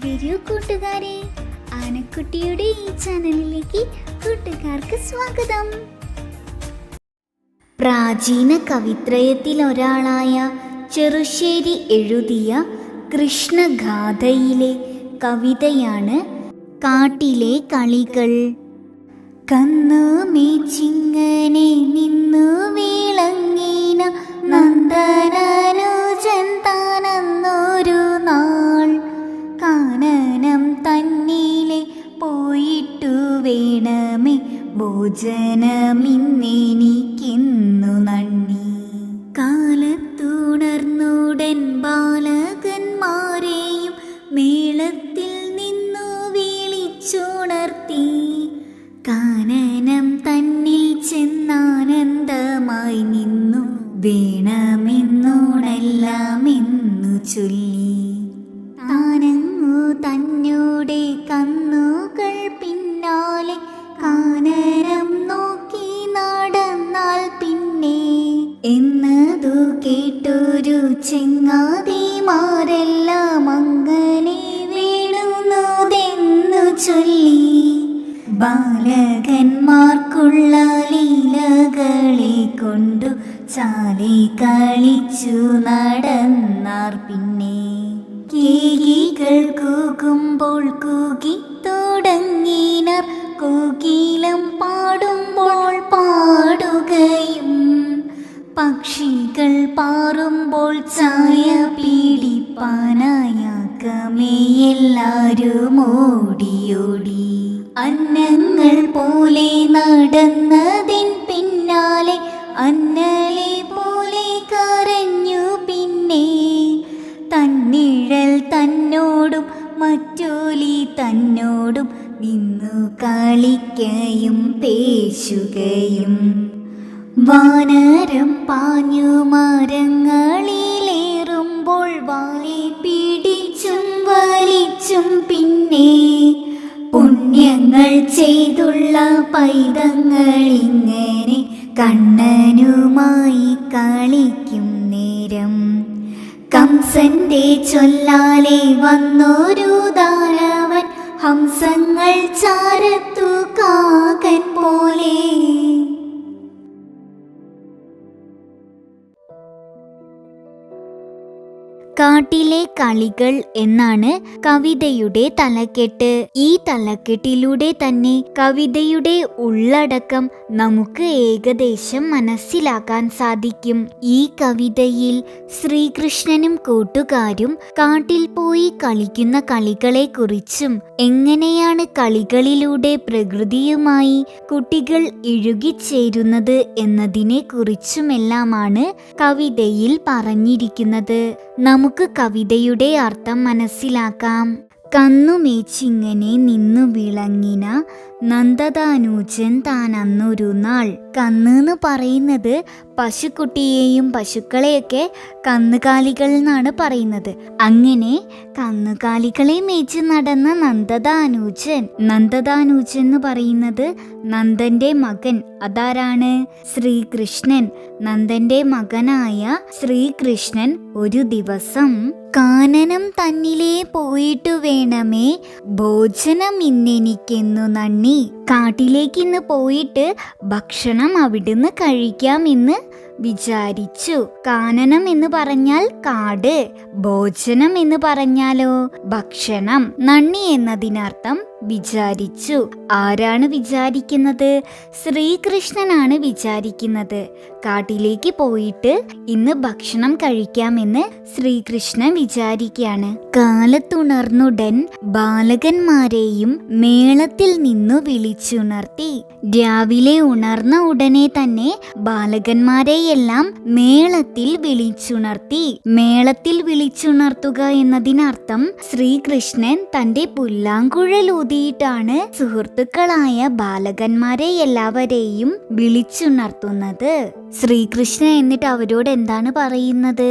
വരൂ കൂട്ടുകാരെ, ആനക്കുട്ടിയുടെ ഈ ചാനലിലേക്ക് കൂട്ടുകാർക്ക് സ്വാഗതം. പ്രാചീന കവിത്രയത്തിൽ ഒരാളായ ചെറുശ്ശേരി എഴുതിയ കൃഷ്ണഗാഥയിലെ കവിതയാണ് കാട്ടിലെ കളികൾ. കന്നു മേച്ചിങ്ങനെ നിന്നു വിളങ്ങിന നന്ദനനുജൻ താനന്നൊരു നാൾ, കാനനം തന്നിലെ പോയിട്ടു വേണമേ ഭോജനമിന്നെനിക്കെന്നു നന്ദി. കാലത്തുണർന്നുടൻ ബാലകന്മാരെയും മേളത്തിൽ നിന്നു വിളിച്ചുണർത്തി, കാനനം തന്നിൽ ചെന്നാനന്ദമായി നിന്നു വേണമെന്നോടെല്ലാമെന്നു ചൊല്ലി. താനങ്ങു തന്നോടെ കന്നുകൾ പിന്നാലെ കാനനം നോക്കി നടന്നാൽ പിന്നെ എന്നതു കേട്ടൊരു ചെങ്ങാതിമാരെല്ലാം അങ്ങനെ വീണുന്നതെന്നു ചൊല്ലി. ബാലകന്മാർക്കുള്ള ലീലകളെ കൊണ്ടു ചാലി കളിച്ചു നടന്നാർ പിന്നെ. കേകികൾ കൂകുമ്പോൾ കൂകി തുടങ്ങിനാർ, കോകിലം പാടുമ്പോൾ പാടുകയും പക്ഷികൾ പാറുമ്പോൾ ചായ പീഡിപ്പാനായാക്കമേ എല്ലാരും ഓടിയോടി. അന്നങ്ങൾ പോലെ നടന്നതിൻ പിന്നാലെ അന്നലെ പോലെ കരഞ്ഞു പിന്നെ. തന്നിഴൽ തന്നോടും മറ്റോലി തന്നോടും നിന്നു കളിക്കയും പേശുകയും. വാനരം പാഞ്ഞു മരങ്ങളിലേറുമ്പോൾ വാലി പിടിച്ചും വലിച്ചും പിന്നെ. പുണ്യങ്ങൾ ചെയ്തുള്ള പൈതങ്ങളിങ്ങനെ കണ്ണനുമായി കളിക്കും നേരം, കംസന്റെ ചൊല്ലാലെ വന്നൊരു ദാനവൻ ഹംസങ്ങൾ ചാരത്തു കാകൻ പോലെ. കാട്ടിലെ കളികൾ എന്നാണ് കവിതയുടെ തലക്കെട്ട്. ഈ തലക്കെട്ടിലൂടെ തന്നെ കവിതയുടെ ഉള്ളടക്കം നമുക്ക് ഏകദേശം മനസ്സിലാക്കാൻ സാധിക്കും. ഈ കവിതയിൽ ശ്രീകൃഷ്ണനും കൂട്ടുകാരും കാട്ടിൽ പോയി കളിക്കുന്ന കളികളെ കുറിച്ചും എങ്ങനെയാണ് കളികളിലൂടെ പ്രകൃതിയുമായി കുട്ടികൾ ഇഴുകിച്ചേരുന്നത് എന്നതിനെ കുറിച്ചുമെല്ലാമാണ് കവിതയിൽ പറഞ്ഞിരിക്കുന്നത്. നമുക്ക് കവിതയുടെ അർത്ഥം മനസ്സിലാക്കാം. കന്നുമേച്ചിങ്ങനെ നിന്നു വിളങ്ങിന നന്ദതാനൂജൻ താൻ അന്നൊരു നാൾ. കന്ന് എന്ന് പറയുന്നത് പശുക്കുട്ടിയെയും പശുക്കളെയൊക്കെ കന്നുകാലികൾ എന്നാണ് പറയുന്നത്. അങ്ങനെ കന്നുകാലികളെ മേച്ച് നടന്ന നന്ദതാനൂജൻ എന്ന് പറയുന്നത് നന്ദന്റെ മകൻ. അതാരാണ്? ശ്രീകൃഷ്ണൻ. നന്ദന്റെ മകനായ ശ്രീകൃഷ്ണൻ ഒരു ദിവസം കാനനം തന്നിലേ പോയിട്ടു വേണമേ ഭോജനം ഇന്നെനിക്കെന്നു നന്ദി. കാട്ടിലേക്ക് ഇന്ന് പോയിട്ട് ഭക്ഷണം അവിടുന്ന് കഴിക്കാമെന്ന് വിചാരിച്ചു. കാനനം എന്ന് പറഞ്ഞാൽ കാട്, ഭോജനം എന്ന് പറഞ്ഞാലോ ഭക്ഷണം. നന്ദി എന്നതിനർത്ഥം വിചാരിച്ചു. ആരാണ് വിചാരിക്കുന്നത്? ശ്രീകൃഷ്ണനാണ് വിചാരിക്കുന്നത്. കാട്ടിലേക്ക് പോയിട്ട് ഇന്ന് ഭക്ഷണം കഴിക്കാമെന്ന് ശ്രീകൃഷ്ണൻ വിചാരിക്കുകയാണ്. കാലത്തുണർന്നുടൻ ബാലകന്മാരെയും മേളത്തിൽ നിന്നു വിളിച്ചുണർത്തി. രാവിലെ ഉണർന്ന ഉടനെ തന്നെ ബാലകന്മാരെയെല്ലാം മേളത്തിൽ വിളിച്ചുണർത്തി. മേളത്തിൽ വിളിച്ചുണർത്തുക എന്നതിനർത്ഥം ശ്രീകൃഷ്ണൻ തന്റെ പുല്ലാങ്കുഴലൂതിയിട്ടാണ് സുഹൃത്തുക്കളായ ബാലകന്മാരെ എല്ലാവരെയും വിളിച്ചുണർത്തുന്നത്. ശ്രീകൃഷ്ണൻ എന്നിട്ട് അവരോട് എന്താണ് പറയുന്നത്?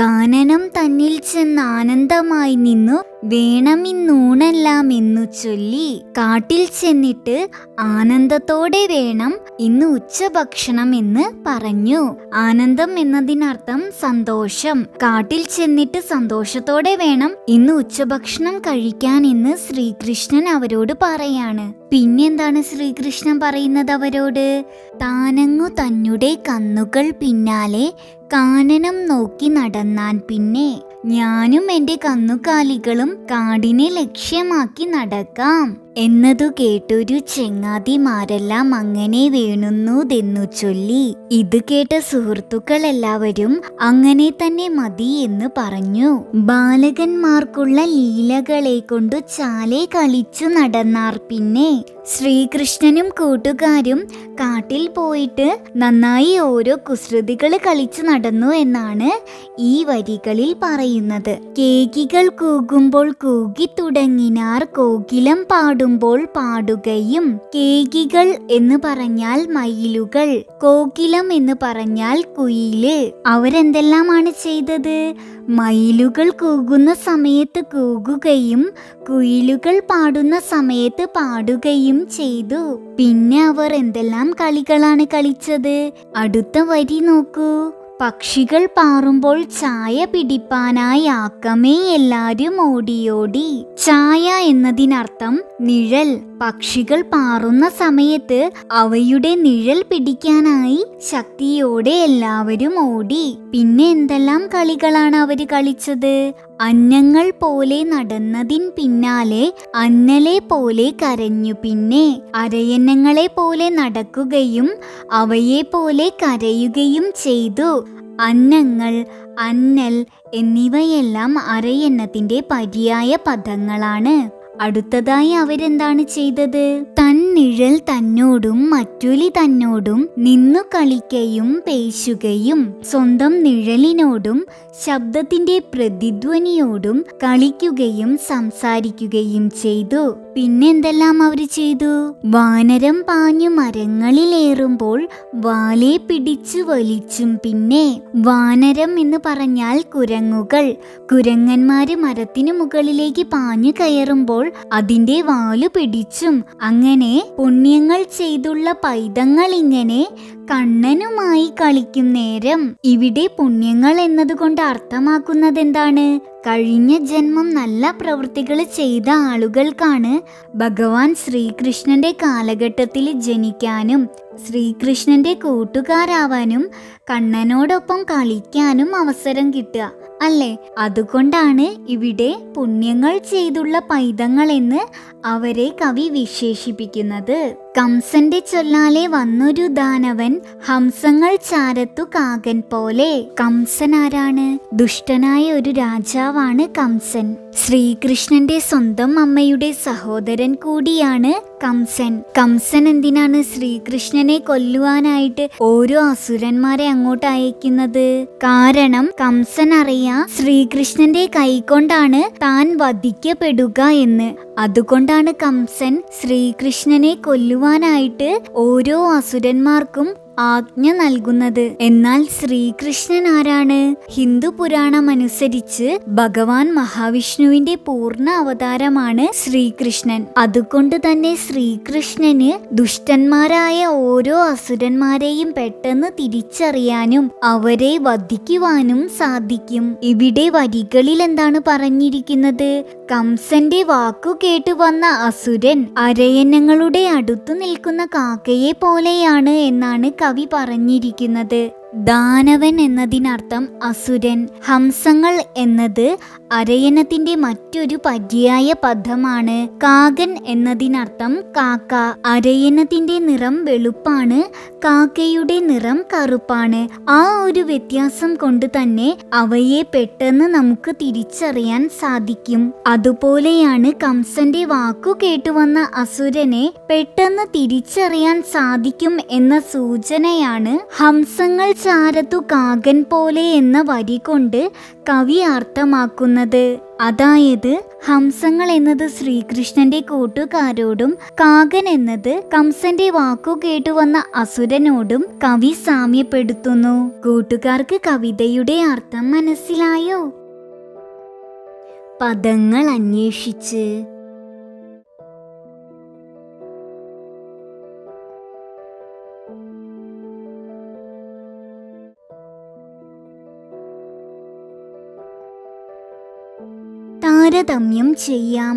കാനനം തന്നിൽ ചെന്ന് ആനന്ദമായി നിന്നു വേണമിന്നൂണെല്ലാം എന്നു ചൊല്ലി കാട്ടിൽ ചെന്നിട്ട് ആനന്ദത്തോടെ വേണം ഇന്ന് ഉച്ചഭക്ഷണം എന്ന് പറഞ്ഞു. ആനന്ദം എന്നതിനർത്ഥം സന്തോഷം. കാട്ടിൽ ചെന്നിട്ട് സന്തോഷത്തോടെ വേണം ഇന്ന് ഉച്ചഭക്ഷണം കഴിക്കാൻ എന്ന് ശ്രീകൃഷ്ണൻ അവരോട് പറയാണ്. പിന്നെന്താണ് ശ്രീകൃഷ്ണൻ പറയുന്നത് അവരോട്? താനങ്ങു തന്നെ കന്നുകൾ പിന്നാലെ കാനനം നോക്കി നടന്നാൻ പിന്നെ ഞാനും എൻ്റെ കന്നുകാലികളും കാടിനെ ലക്ഷ്യമാക്കി നടക്കാം എന്നതു കേട്ടൊരു ചെങ്ങാതിമാരെല്ലാം അങ്ങനെ വേണുന്നതെന്നു ചൊല്ലി. ഇത് കേട്ട സുഹൃത്തുക്കൾ എല്ലാവരും അങ്ങനെ തന്നെ മതി എന്ന് പറഞ്ഞു. ബാലകന്മാർക്കുള്ള ലീലകളെ കൊണ്ടു ചാലെ കളിച്ചു നടന്നാർ. പിന്നെ ശ്രീകൃഷ്ണനും കൂട്ടുകാരും കാട്ടിൽ പോയിട്ട് നന്നായി ഓരോ കുസൃതികൾ കളിച്ചു നടന്നു എന്നാണ് ഈ വരികളിൽ പറയുന്നത്. കേകികൾ കൂകുമ്പോൾ കൂകി തുടങ്ങിനാർ, കോകിലം പാടുമ്പോൾ പാടുകയും. കേകികൾ എന്ന് പറഞ്ഞാൽ മയിലുകൾ, കോകിലം എന്ന് പറഞ്ഞാൽ കുയില്. അവരെന്തെല്ലാമാണ് ചെയ്തത്? മയിലുകൾ കൂകുന്ന സമയത്ത് കൂകുകയും കുയിലുകൾ പാടുന്ന സമയത്ത് പാടുകയും ചെയ്തു. പിന്നെ അവർ എന്തെല്ലാം കളികളാണ് കളിച്ചത്? അടുത്ത വരി നോക്കൂ. പക്ഷികൾ പാറുമ്പോൾ ചായ പിടിപ്പാനായി ആക്കമേ എല്ലാരും ഓടിയോടി. ചായ എന്നതിനർത്ഥം നിഴൽ. പക്ഷികൾ പാറുന്ന സമയത്ത് അവയുടെ നിഴൽ പിടിക്കാനായി ശക്തിയോടെ എല്ലാവരും ഓടി. പിന്നെ എന്തെല്ലാം കളികളാണ് അവര് കളിച്ചത്? അന്നങ്ങൾ പോലെ നടന്നതിൻ പിന്നാലെ അന്നലെ പോലെ കരഞ്ഞു. പിന്നെ അരയന്നങ്ങളെ പോലെ നടക്കുകയും അവയെ പോലെ കരയുകയും ചെയ്തു. അന്നങ്ങൾ, അന്നൽ എന്നിവയെല്ലാം അരയന്നത്തിന്റെ പര്യായ പദങ്ങളാണ്. അടുത്തതായി അവരെന്താണ് ചെയ്തത്? തന്നിഴൽ തന്നോടും മറ്റൊലി തന്നോടും നിന്നു കളിക്കയും പേശുകയും സ്വന്തം നിഴലിനോടും ശബ്ദത്തിന്റെ പ്രതിധ്വനിയോടും കളിക്കുകയും സംസാരിക്കുകയും ചെയ്തു. പിന്നെന്തെല്ലാം അവർ ചെയ്തു? വാനരം പാഞ്ഞു മരങ്ങളിലേറുമ്പോൾ വാലെ പിടിച്ചു വലിച്ചും. പിന്നെ വാനരം എന്ന് പറഞ്ഞാൽ കുരങ്ങുകൾ. കുരങ്ങന്മാര് മരത്തിനു മുകളിലേക്ക് പാഞ്ഞു കയറുമ്പോൾ അതിന്റെ വാലു പിടിച്ചും. അങ്ങനെ പുണ്യങ്ങൾ ചെയ്തുള്ള പൈതങ്ങൾ ഇങ്ങനെ കണ്ണനുമായി കളിക്കും നേരം. ഇവിടെ പുണ്യങ്ങൾ എന്നതുകൊണ്ട് അർത്ഥമാക്കുന്നത് എന്താണ്? കഴിഞ്ഞ ജന്മം നല്ല പ്രവൃത്തികൾ ചെയ്ത ആളുകൾക്കാണ് ഭഗവാൻ ശ്രീകൃഷ്ണന്റെ കാലഘട്ടത്തിൽ ജനിക്കാനും ശ്രീകൃഷ്ണന്റെ കൂട്ടുകാരാവാനും കണ്ണനോടൊപ്പം കളിക്കാനും അവസരം കിട്ടുക അല്ലേ? അതുകൊണ്ടാണ് ഇവിടെ പുണ്യങ്ങൾ ചെയ്തുള്ള പൈതങ്ങൾ എന്ന് അവരെ കവി വിശേഷിപ്പിക്കുന്നത്. കംസന്റെ ചൊല്ലാലെ വന്നൊരു ദാനവൻ ഹംസങ്ങൾ ചാരത്തു കാകൻ പോലെ. കംസൻ ആരാണ്? ദുഷ്ടനായ ഒരു രാജാവാണ് കംസൻ. ശ്രീകൃഷ്ണന്റെ സ്വന്തം അമ്മയുടെ സഹോദരൻ കൂടിയാണ് കംസൻ. കംസൻ എന്തിനാണ് ശ്രീകൃഷ്ണനെ കൊല്ലുവാനായിട്ട് ഓരോ അസുരന്മാരെ അങ്ങോട്ട് അയക്കുന്നത്? കാരണം കംസൻ അറിയാം ശ്രീകൃഷ്ണന്റെ കൈകൊണ്ടാണ് താൻ വധിക്കപ്പെടുക എന്ന്. അതുകൊണ്ടാണ് കംസൻ ശ്രീകൃഷ്ണനെ കൊല്ലുവാനായിട്ട് ഓരോ അസുരന്മാർക്കും ആജ്ഞ നൽകുന്നത്. എന്നാൽ ശ്രീകൃഷ്ണൻ ആരാണ്? ഹിന്ദു പുരാണം അനുസരിച്ച് ഭഗവാൻ മഹാവിഷ്ണുവിന്റെ പൂർണ്ണ അവതാരമാണ് ശ്രീകൃഷ്ണൻ. അതുകൊണ്ട് തന്നെ ശ്രീകൃഷ്ണന് ദുഷ്ടന്മാരായ ഓരോ അസുരന്മാരെയും പെട്ടെന്ന് തിരിച്ചറിയാനും അവരെ വധിക്കുവാനും സാധിക്കും. ഇവിടെ വരികളിൽ എന്താണ് പറഞ്ഞിരിക്കുന്നത്? കംസന്റെ വാക്കു കേട്ടു വന്ന അസുരൻ അരയന്നങ്ങളുടെ അടുത്തു നിൽക്കുന്ന കാക്കയെ പോലെയാണ് എന്നാണ് കവി പറഞ്ഞിരിക്കുന്നത്. ദാനവൻ എന്നതിനർത്ഥം അസുരൻ. ഹംസങ്ങൾ എന്നത് അരയന്നത്തിന്റെ മറ്റൊരു പര്യായ പദമാണ്. കാകൻ എന്നതിനർത്ഥം കാക്ക. അരയന്നത്തിന്റെ നിറം വെളുപ്പാണ്, കാക്കയുടെ നിറം കറുപ്പാണ്. ആ ഒരു വ്യത്യാസം കൊണ്ട് തന്നെ അവയെ പെട്ടെന്ന് നമുക്ക് തിരിച്ചറിയാൻ സാധിക്കും. അതുപോലെയാണ് കംസന്റെ വാക്കു കേട്ടുവന്ന അസുരനെ പെട്ടെന്ന് തിരിച്ചറിയാൻ സാധിക്കും എന്ന സൂചനയാണ് ഹംസങ്ങൾ ചാരത്തു കാകൻ പോലെ എന്ന വരി കൊണ്ട് കവി അർത്ഥമാക്കുന്നത്. അതായത് ഹംസങ്ങൾ എന്നത് ശ്രീകൃഷ്ണന്റെ കൂട്ടുകാരോടും കാകൻ എന്നത് കംസന്റെ വാക്കു കേട്ടുവന്ന അസുരനോടും കവി സാമ്യപ്പെടുത്തുന്നു. കൂട്ടുകാർക്ക് കവിതയുടെ അർത്ഥം മനസ്സിലായോ? പദങ്ങൾ അന്വേഷിച്ച്. താരതമ്യം ചെയ്യാം.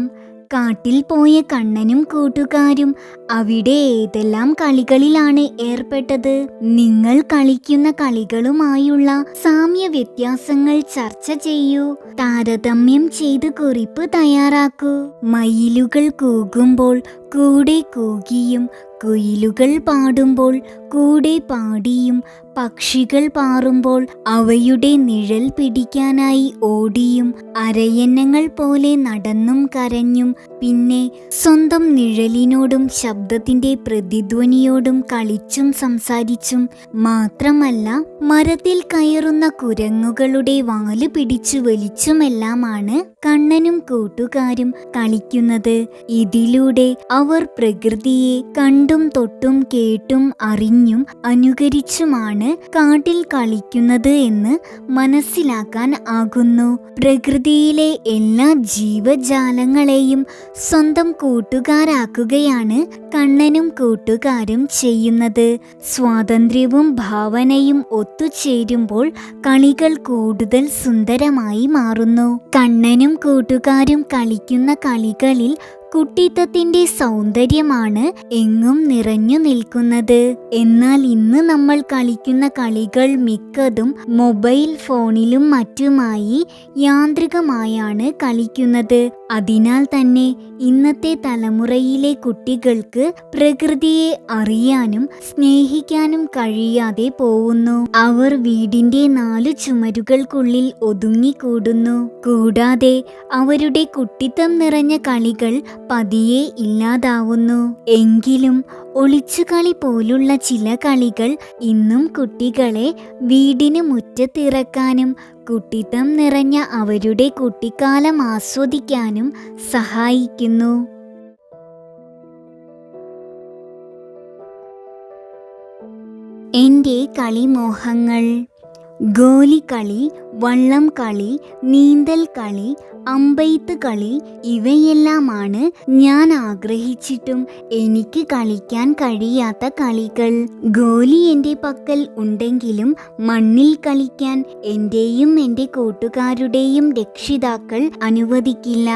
കാട്ടിൽ പോയ കണ്ണനും കൂട്ടുകാരും അവിടെ ഏതെല്ലാം കളികളിലാണ് ഏർപ്പെട്ടത്? നിങ്ങൾ കളിക്കുന്ന കളികളുമായുള്ള സാമ്യ വ്യത്യാസങ്ങൾ ചർച്ച ചെയ്യൂ. താരതമ്യം ചെയ്ത് കുറിപ്പ് തയ്യാറാക്കൂ. മയിലുകൾ കൂകുമ്പോൾ കൂടെ കൂകിയും, കുയിലുകൾ പാടുമ്പോൾ കൂടെ പാടിയും, പക്ഷികൾ പാറുമ്പോൾ അവയുടെ നിഴൽ പിടിക്കാനായി ഓടിയും, അരയന്നങ്ങൾ പോലെ നടന്നും കരഞ്ഞും, പിന്നെ സ്വന്തം നിഴലിനോടും ശബ്ദത്തിന്റെ പ്രതിധ്വനിയോടും കളിച്ചും സംസാരിച്ചും, മാത്രമല്ല മരത്തിൽ കയറുന്ന കുരങ്ങുകളുടെ വാല് പിടിച്ചു വലിച്ചുമെല്ലാമാണ് കണ്ണനും കൂട്ടുകാരും കളിക്കുന്നത്. ഇതിലൂടെ അവർ പ്രകൃതിയെ കണ്ടും തൊട്ടും കേട്ടും അറിഞ്ഞും അനുകരിച്ചുമാണ് കാട്ടിൽ കളിക്കുന്നത് എന്ന് മനസ്സിലാക്കാൻ ആകുന്നു. പ്രകൃതിയിലെ എല്ലാ ജീവജാലങ്ങളെയും സ്വന്തം കൂട്ടുകാരാക്കുകയാണ് കണ്ണനും കൂട്ടുകാരും ചെയ്യുന്നത്. സ്വാതന്ത്ര്യവും ഭാവനയും ഒത്തുചേരുമ്പോൾ കളികൾ കൂടുതൽ സുന്ദരമായി മാറുന്നു. കണ്ണനും കൂട്ടുകാരും കളിക്കുന്ന കളികളിൽ കുട്ടിത്തത്തിന്റെ സൗന്ദര്യമാണ് എങ്ങും നിറഞ്ഞു നിൽക്കുന്നത്. എന്നാൽ ഇന്ന് നമ്മൾ കളിക്കുന്ന കളികൾ മിക്കതും മൊബൈൽ ഫോണിലും മറ്റുമായി യാന്ത്രികമായാണ് കളിക്കുന്നത്. അതിനാൽ തന്നെ ഇന്നത്തെ തലമുറയിലെ കുട്ടികൾക്ക് പ്രകൃതിയെ അറിയാനും സ്നേഹിക്കാനും കഴിയാതെ പോവുന്നു. അവർ വീടിന്റെ 4 ചുമരുകൾക്കുള്ളിൽ ഒതുങ്ങിക്കൂടുന്നു. കൂടാതെ അവരുടെ കുട്ടിത്തം നിറഞ്ഞ കളികൾ പതിയെ ഇല്ലാതാവുന്നു. എങ്കിലും ഒളിച്ചുകളി പോലുള്ള ചില കളികൾ ഇന്നും കുട്ടികളെ വീടിന് മുറ്റത്തിറക്കാനും കുട്ടിത്തം നിറഞ്ഞ അവരുടെ കുട്ടിക്കാലം ആസ്വദിക്കാനും സഹായിക്കുന്നു. എൻ്റെ കളിമോഹങ്ങൾ: ഗോലിക്കളി, വള്ളം കളി, നീന്തൽ കളി, അമ്പെയ്ത്ത് കളി ഇവയെല്ലാമാണ് ഞാൻ ആഗ്രഹിച്ചിട്ടും എനിക്ക് കളിക്കാൻ കഴിയാത്ത കളികൾ. ഗോലി എൻ്റെ പക്കൽ ഉണ്ടെങ്കിലും മണ്ണിൽ കളിക്കാൻ എൻ്റെയും എൻ്റെ കൂട്ടുകാരുടെയും രക്ഷിതാക്കൾ അനുവദിക്കില്ല.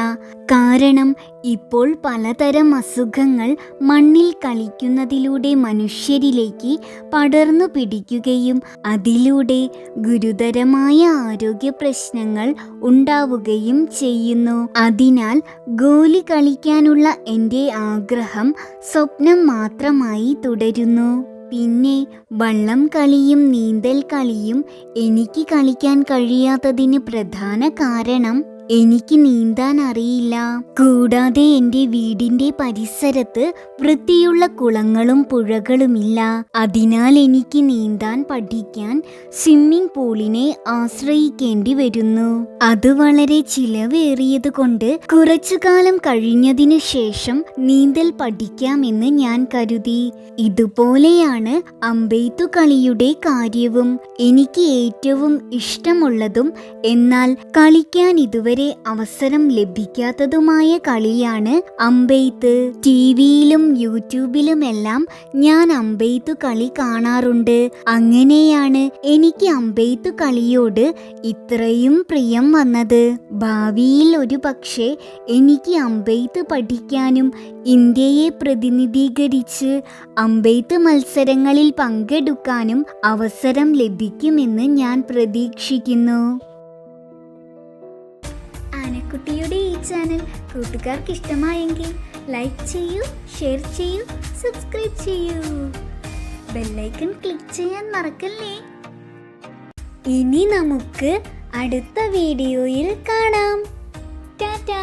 കാരണം ഇപ്പോൾ പലതരം അസുഖങ്ങൾ മണ്ണിൽ കളിക്കുന്നതിലൂടെ മനുഷ്യരിലേക്ക് പടർന്നു പിടിക്കുകയും അതിലൂടെ ഗുരുതരമായ ആരോഗ്യ പ്രശ്നങ്ങൾ ഉണ്ടാവുകയും ചെയ്യുന്നു. അതിനാൽ ഗോലി കളിക്കാനുള്ള എൻ്റെ ആഗ്രഹം സ്വപ്നം മാത്രമായി തുടരുന്നു. പിന്നെ വള്ളം കളിയും നീന്തൽ കളിയും എനിക്ക് കളിക്കാൻ കഴിയാത്തതിന് പ്രധാന കാരണം എനിക്ക് നീന്താൻ അറിയില്ല. കൂടാതെ എൻ്റെ വീടിന്റെ പരിസരത്ത് വൃത്തിയുള്ള കുളങ്ങളും പുഴകളുമില്ല. അതിനാൽ എനിക്ക് നീന്താൻ പഠിക്കാൻ സ്വിമ്മിംഗ് പൂളിനെ ആശ്രയിക്കേണ്ടി വരുന്നു. അത് വളരെ ചിലവേറിയത് കൊണ്ട് കുറച്ചു കാലം കഴിഞ്ഞതിനു ശേഷം നീന്തൽ പഠിക്കാമെന്ന് ഞാൻ കരുതി. ഇതുപോലെയാണ് അമ്പെയ്ത്തു കളിയുടെ കാര്യവും. എനിക്ക് ഏറ്റവും ഇഷ്ടമുള്ളതും എന്നാൽ കളിക്കാൻ ഇതുവരെ അവസരം ലഭിക്കാത്തതുമായ കളിയാണ് അമ്പെയ്ത്ത്. ടിവിയിലും യൂട്യൂബിലുമെല്ലാം ഞാൻ അമ്പെയ്ത്തു കളി കാണാറുണ്ട്. അങ്ങനെയാണ് എനിക്ക് അമ്പെയ്ത്തു കളിയോട് ഇത്രയും പ്രിയം വന്നത്. ഭാവിയിൽ ഒരു പക്ഷേ എനിക്ക് അമ്പെയ്ത്ത് പഠിക്കാനും ഇന്ത്യയെ പ്രതിനിധീകരിച്ച് അമ്പെയ്ത്ത് മത്സരങ്ങളിൽ പങ്കെടുക്കാനും അവസരം ലഭിക്കുമെന്ന് ഞാൻ പ്രതീക്ഷിക്കുന്നു. ആനക്കുട്ടിയുടെ ഈ ചാനൽ കൂട്ടുകാർക്ക് ഇഷ്ടമായെങ്കിൽ ലൈക്ക് ചെയ്യൂ, ഷെയർ ചെയ്യൂ, സബ്സ്ക്രൈബ് ചെയ്യൂ. ബെല്ലൈക്കൺ ക്ലിക്ക് ചെയ്യാൻ മറക്കല്ലേ. ഇനി നമുക്ക് അടുത്ത വീഡിയോയിൽ കാണാം. ടാറ്റാ.